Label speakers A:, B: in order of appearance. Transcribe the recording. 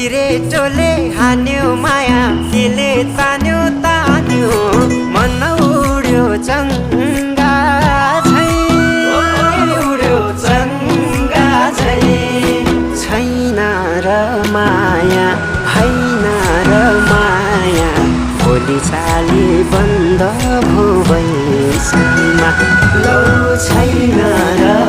A: सिरेटोले हान्यो माया केले तान्यो तान्यो मन उड्यो चङ्गा झै उड्यो चङ्गा झै छैन र माया होइन र माया भोलि चाली बन्द भो बैसमा लौ छैन र